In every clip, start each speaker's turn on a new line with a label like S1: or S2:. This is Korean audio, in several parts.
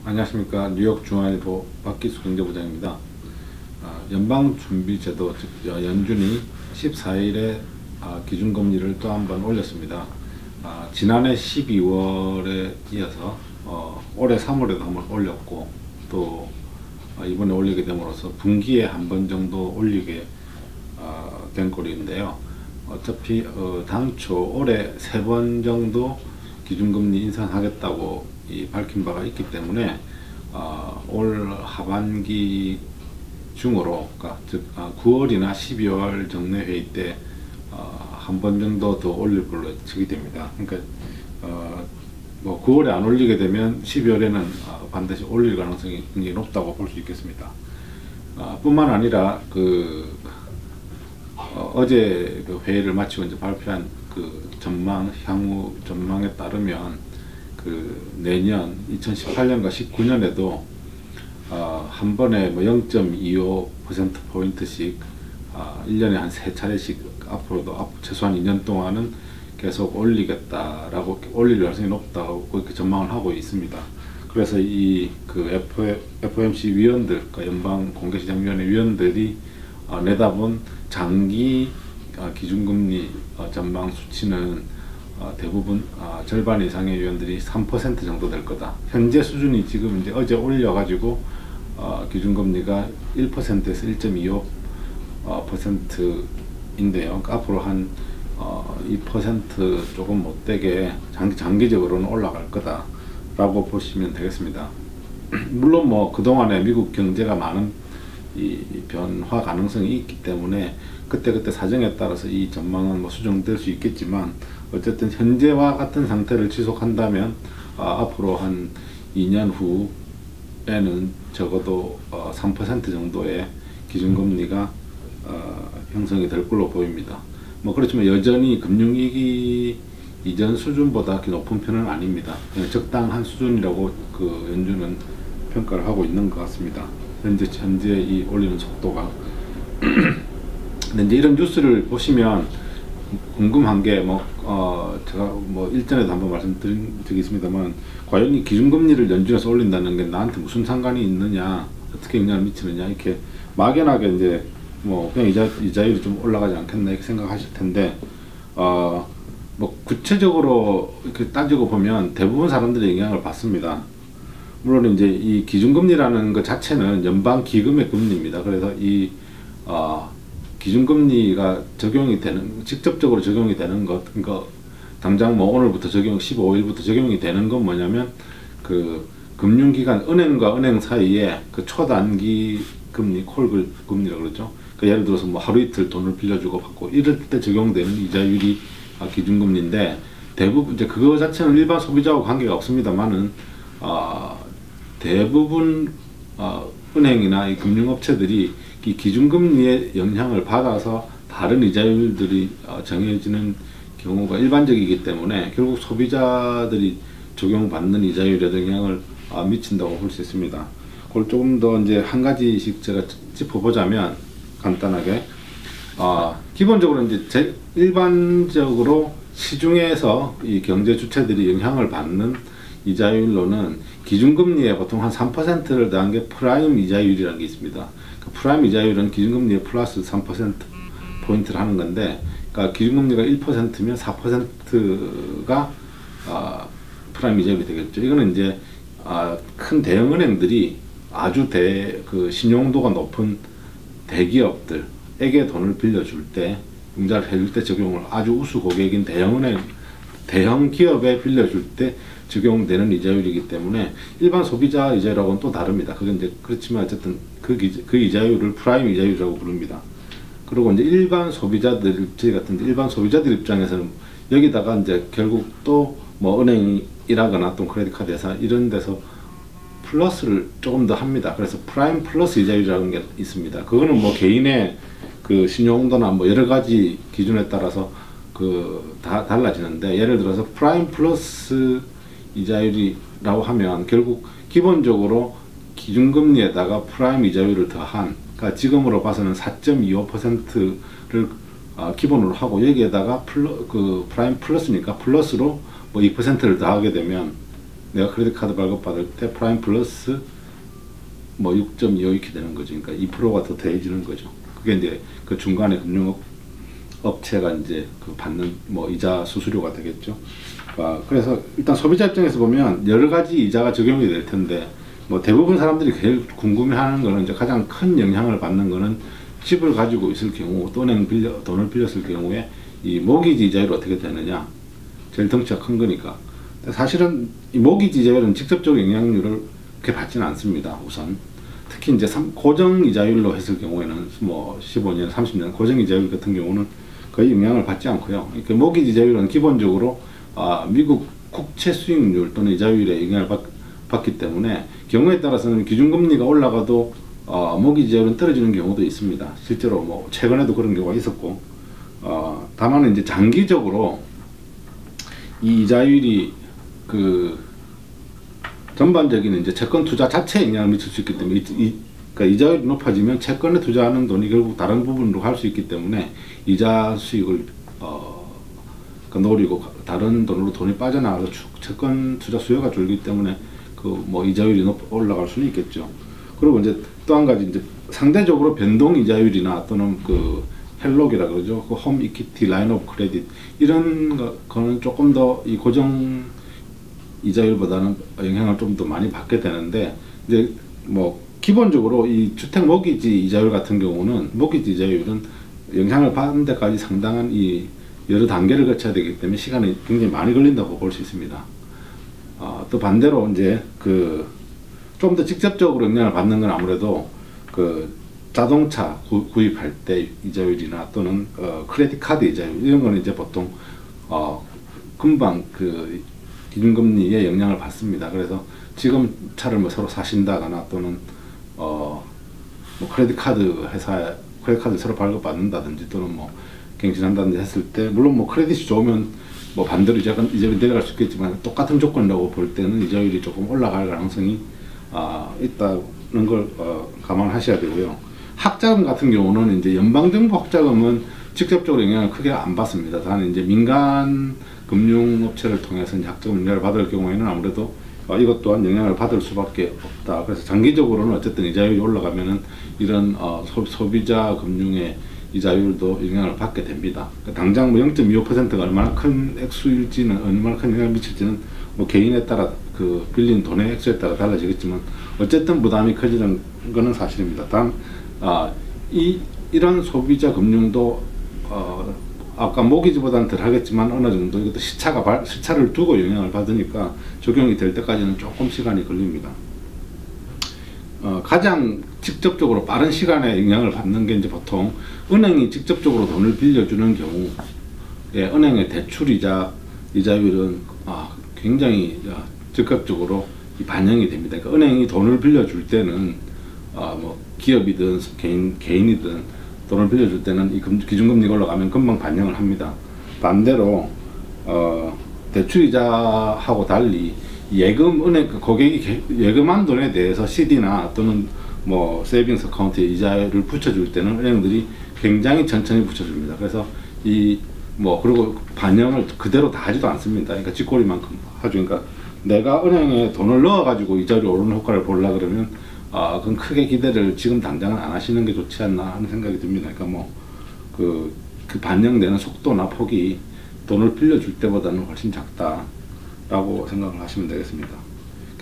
S1: 안녕하십니까. 뉴욕 중앙일보 박기수 경제부장입니다. 연방준비제도 즉 연준이 14일에 기준금리를 또 한 번 올렸습니다. 지난해 12월에 이어서 올해 3월에도 한 번 올렸고 또 이번에 올리게 됨으로써 분기에 한 번 정도 올리게 된 꼴인데요. 어차피 당초 올해 3번 정도 기준금리 인상하겠다고 밝힌 바가 있기 때문에 올 하반기 중으로, 그러니까 즉 9월이나 12월 정례회의 때 한 번 정도 더 올릴 걸로 예측이 됩니다. 그러니까 뭐 9월에 안 올리게 되면 12월에는 반드시 올릴 가능성이 굉장히 높다고 볼 수 있겠습니다. 뿐만 아니라 어제 그 회의를 마치고 이제 발표한 그 향후 전망에 따르면 내년 2018년과 19년에도 한 번에 뭐 0.25%포인트씩 1년에 한 3차례씩 앞으로도 최소한 2년 동안은 계속 올릴 가능성이 높다고 그렇게 전망을 하고 있습니다. 그래서 FOMC 위원들, 그러니까 연방공개시장위원회 위원들이 내다본 장기 기준금리 전망 수치는 대부분 절반 이상의 위원들이 3% 정도 될 거다. 현재 수준이 지금 이제 어제 올려가지고 기준금리가 1%에서 1.25%인데요. 그러니까 앞으로 한 2% 조금 못되게 장기적으로는 올라갈 거다라고 보시면 되겠습니다. 물론 뭐 그동안에 미국 경제가 많은 변화 가능성이 있기 때문에 그때 사정에 따라서 이 전망은 뭐 수정될 수 있겠지만 어쨌든 현재와 같은 상태를 지속한다면 앞으로 한 2년 후에는 적어도 3% 정도의 기준금리가 형성이 될 걸로 보입니다. 뭐 그렇지만 여전히 금융위기 이전 수준보다 그렇게 높은 편은 아닙니다. 그냥 적당한 수준이라고 연준은 평가를 하고 있는 것 같습니다. 현재 이 올리는 속도가. 근데 이제 이런 뉴스를 보시면 궁금한 게 제가 일전에도 한번 말씀드린 적이 있습니다만, 과연 이 기준금리를 연준에서 올린다는 게 나한테 무슨 상관이 있느냐, 어떻게 영향을 미치느냐, 이렇게 막연하게 이제 그냥 이자율이 좀 올라가지 않겠나 이렇게 생각하실 텐데, 구체적으로 이렇게 따지고 보면 대부분 사람들이 영향을 받습니다. 물론 이제 이 기준금리라는 것 자체는 연방기금의 금리입니다. 그래서 이 기준금리가 직접적으로 적용이 되는 것, 그러니까 당장 오늘부터 15일부터 적용이 되는 건 뭐냐면, 금융기관, 은행과 은행 사이에 초단기 금리, 콜 금리라고 그러죠. 예를 들어서 하루 이틀 돈을 빌려주고 받고 이럴 때 적용되는 이자율이 기준금리인데, 대부분 이제 그거 자체는 일반 소비자하고 관계가 없습니다만은 대부분 은행이나 이 금융업체들이 이 기준금리의 영향을 받아서 다른 이자율들이 정해지는 경우가 일반적이기 때문에 결국 소비자들이 적용받는 이자율에 영향을 미친다고 볼 수 있습니다. 그걸 조금 더 이제 한 가지씩 제가 짚어보자면, 간단하게 기본적으로 이제 일반적으로 시중에서 이 경제 주체들이 영향을 받는 이자율로는 기준금리에 보통 한 3%를 더한 게 프라임 이자율이라는 게 있습니다. 프라임 이자율은 기준금리에 플러스 3%포인트를 하는 건데, 그러니까 기준금리가 1%면 4%가 프라임 이자율이 되겠죠. 이거는 이제 큰 대형은행들이 아주 신용도가 높은 대기업들에게 돈을 빌려줄 때, 융자를 해줄 때 적용을, 아주 우수 고객인 대형 기업에 빌려줄 때 적용되는 이자율이기 때문에 일반 소비자 이자율하고는 또 다릅니다. 그건 이제 그렇지만 어쨌든 그 이자율을 프라임 이자율이라고 부릅니다. 그리고 이제 저희 같은 일반 소비자들 입장에서는 여기다가 이제 결국 또 은행이라거나 또 크레딧 카드 회사 이런 데서 플러스를 조금 더 합니다. 그래서 프라임 플러스 이자율이라는 게 있습니다. 그거는 개인의 신용도나 여러 가지 기준에 따라서 다 달라지는데, 예를 들어서 프라임 플러스 이자율이라고 하면 결국 기본적으로 기준금리에다가 프라임 이자율을 더한, 그러니까 지금으로 봐서는 4.25%를 기본으로 하고 여기에다가 프라임 플러스니까 플러스로 2%를 더하게 되면 내가 크레딧 카드 발급받을 때 프라임 플러스 뭐 6.25 이렇게 되는 거죠. 그러니까 2%가 더 더해지는 거죠. 그게 이제 그 중간에 금융업체가 이제 그 받는 뭐 이자 수수료가 되겠죠. 그래서 일단 소비자 입장에서 보면 여러 가지 이자가 적용이 될 텐데, 뭐 대부분 사람들이 제일 궁금해하는 거는, 이제 가장 큰 영향을 받는 거는 집을 가지고 있을 경우, 또 은행 돈을 빌렸을 경우에 이 모기지 이자율이 어떻게 되느냐, 제일 덩치가 큰 거니까. 사실은 이 모기지 이자율은 직접적으로 영향률을 그렇게 받지는 않습니다. 우선 특히 이제 고정 이자율로 했을 경우에는 뭐 15년, 30년 고정 이자율 같은 경우는 거의 영향을 받지 않고요. 그러니까 모기지 이자율은 기본적으로 미국 국채 수익률 또는 이자율에 영향을 받기 때문에 경우에 따라서는 기준금리가 올라가도 모기지 이자율은 떨어지는 경우도 있습니다. 실제로 뭐 최근에도 그런 경우가 있었고, 다만 이제 장기적으로 이 이자율이 그 전반적인 이제 채권 투자 자체에 영향을 미칠 수 있기 때문에, 그러니까 이자율이 높아지면 채권에 투자하는 돈이 결국 다른 부분으로 갈 수 있기 때문에 이자 수익을 노리고 다른 돈으로 돈이 빠져나가서 채권 투자 수요가 줄기 때문에 그 뭐 이자율이 올라갈 수는 있겠죠. 그리고 이제 또 한 가지, 이제 상대적으로 변동 이자율이나 또는 그 헬록이라 그러죠. 그 홈 이퀴티 라인 오브 크레딧 이런 거는 조금 더 이 고정 이자율보다는 영향을 좀 더 많이 받게 되는데, 이제 뭐 기본적으로 이 주택 모기지 이자율 같은 경우는, 모기지 이자율은 영향을 받는 데까지 상당한 이 여러 단계를 거쳐야 되기 때문에 시간이 굉장히 많이 걸린다고 볼 수 있습니다. 또 반대로 이제 그 좀 더 직접적으로 영향을 받는 건 아무래도 그 자동차 구입할 때 이자율이나 또는 크레딧 카드 이자율, 이런 거는 이제 보통 금방 그 기준금리에 영향을 받습니다. 그래서 지금 차를 뭐 새로 사신다거나 또는 뭐 크레딧 카드 서로 발급받는다든지 또는 뭐 갱신한다든지 했을 때, 물론 뭐 크레딧이 좋으면 뭐 반대로 이자율이 내려갈 수 있겠지만, 똑같은 조건이라고 볼 때는 이자율이 조금 올라갈 가능성이 있다는 걸 감안하셔야 되고요. 학자금 같은 경우는 이제 연방정부 학자금은 직접적으로 영향을 크게 안 받습니다. 단 이제 민간 금융업체를 통해서 이제 학자금 영향을 받을 경우에는 아무래도 이것 또한 영향을 받을 수밖에 없다. 그래서 장기적으로는 어쨌든 이자율이 올라가면은 이런 소비자 금융의 이자율도 영향을 받게 됩니다. 당장 뭐 0.25%가 얼마나 큰 액수일지는, 얼마나 큰 영향을 미칠지는 뭐 개인에 따라 그 빌린 돈의 액수에 따라 달라지겠지만, 어쨌든 부담이 커지는 거는 사실입니다. 단 이런 소비자 금융도 아까 모기지보다는 덜 하겠지만 어느 정도 이것도 시차를 두고 영향을 받으니까 적용이 될 때까지는 조금 시간이 걸립니다. 가장 직접적으로 빠른 시간에 영향을 받는 게 이제 보통 은행이 직접적으로 돈을 빌려주는 경우에 은행의 이자율은 굉장히 적극적으로 반영이 됩니다. 그러니까 은행이 돈을 빌려줄 때는 뭐 기업이든 개인이든 돈을 빌려줄 때는 이 기준금리가 올라가면 금방 반영을 합니다. 반대로 대출이자하고 달리 은행 고객이 예금한 돈에 대해서 CD나 또는 뭐 세이빙스 어카운트에 이자를 붙여줄 때는 은행들이 굉장히 천천히 붙여줍니다. 그래서 그리고 반영을 그대로 다 하지도 않습니다. 그러니까 쥐꼬리만큼 하죠. 그러니까 내가 은행에 돈을 넣어가지고 이자율이 오르는 효과를 보려고 그러면 그건 크게 기대를 지금 당장은 안 하시는 게 좋지 않나 하는 생각이 듭니다. 그러니까 그 반영되는 속도나 폭이 돈을 빌려줄 때보다는 훨씬 작다라고 생각을 하시면 되겠습니다.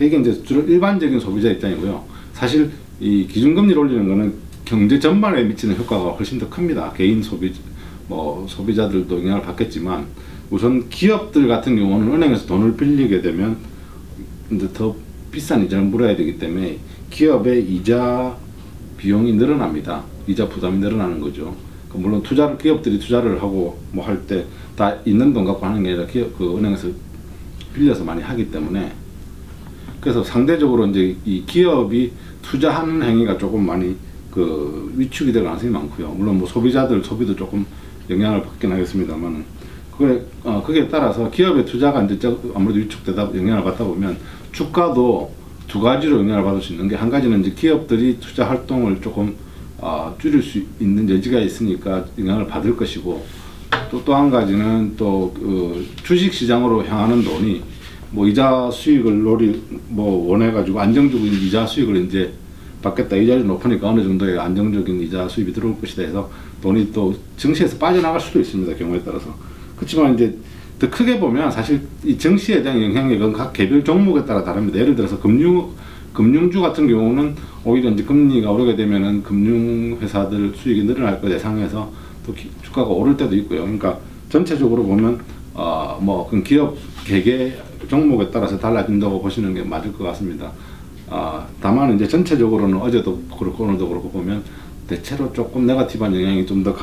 S1: 이게 이제 주로 일반적인 소비자 입장이고요. 사실 이 기준금리를 올리는 거는 경제 전반에 미치는 효과가 훨씬 더 큽니다. 개인 소비자들도 영향을 받겠지만, 우선 기업들 같은 경우는 은행에서 돈을 빌리게 되면 이제 더 비싼 이자를 물어야 되기 때문에 기업의 이자 비용이 늘어납니다. 이자 부담이 늘어나는 거죠. 물론 기업들이 투자를 하고 뭐 할 때 다 있는 돈 갖고 하는 게 아니라 은행에서 빌려서 많이 하기 때문에, 그래서 상대적으로 이제 이 기업이 투자하는 행위가 조금 많이 위축이 될 가능성이 많고요. 물론 뭐 소비자들 소비도 조금 영향을 받긴 하겠습니다만, 그게 따라서 기업의 투자가 이제 아무래도 위축되다 영향을 받다 보면 주가도 두 가지로 영향을 받을 수 있는 게, 한 가지는 이제 기업들이 투자 활동을 조금 줄일 수 있는 여지가 있으니까 영향을 받을 것이고, 또 한 가지는 주식 시장으로 향하는 돈이 뭐 이자 수익을 원해가지고 안정적인 이자 수익을 이제 받겠다. 이자율이 높으니까 어느 정도의 안정적인 이자 수입이 들어올 것이다 해서 돈이 또 증시에서 빠져나갈 수도 있습니다. 경우에 따라서. 그렇지만 이제 더 크게 보면 사실 이 증시에 대한 영향력은 각 개별 종목에 따라 다릅니다. 예를 들어서 금융주 같은 경우는 오히려 이제 금리가 오르게 되면은 금융회사들 수익이 늘어날 것 예상해서 또 주가가 오를 때도 있고요. 그러니까 전체적으로 보면 뭐 기업 개개 종목에 따라서 달라진다고 보시는 게 맞을 것 같습니다. 다만 이제 전체적으로는 어제도 그렇고 오늘도 그렇고 보면 대체로 조금 네거티브한 영향이 좀 더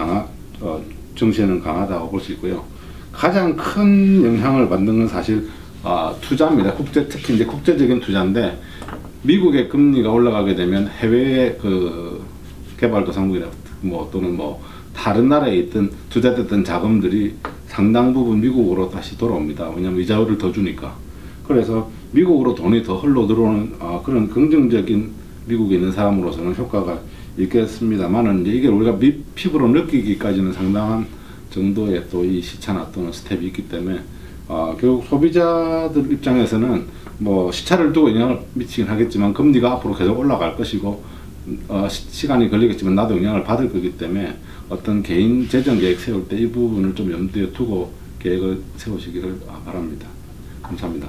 S1: 증시에는 강하다고 볼 수 있고요. 가장 큰 영향을 받는 건 사실 투자입니다. 특히 이제 국제적인 투자인데 미국의 금리가 올라가게 되면 해외의 그 개발도상국이나 또는 다른 나라에 있던 투자됐던 자금들이 상당 부분 미국으로 다시 돌아옵니다. 왜냐하면 이자율을 더 주니까. 그래서 미국으로 돈이 더 흘러 들어오는 그런 긍정적인 미국에 있는 사람으로서는 효과가 있겠습니다만은 이제 이게 우리가 피부로 느끼기까지는 상당한 정도의 또 이 시차나 또는 스텝이 있기 때문에 결국 소비자들 입장에서는 시차를 두고 영향을 미치긴 하겠지만 금리가 앞으로 계속 올라갈 것이고 시간이 걸리겠지만 나도 영향을 받을 거기 때문에 어떤 개인 재정 계획 세울 때 이 부분을 좀 염두에 두고 계획을 세우시기를 바랍니다. 감사합니다.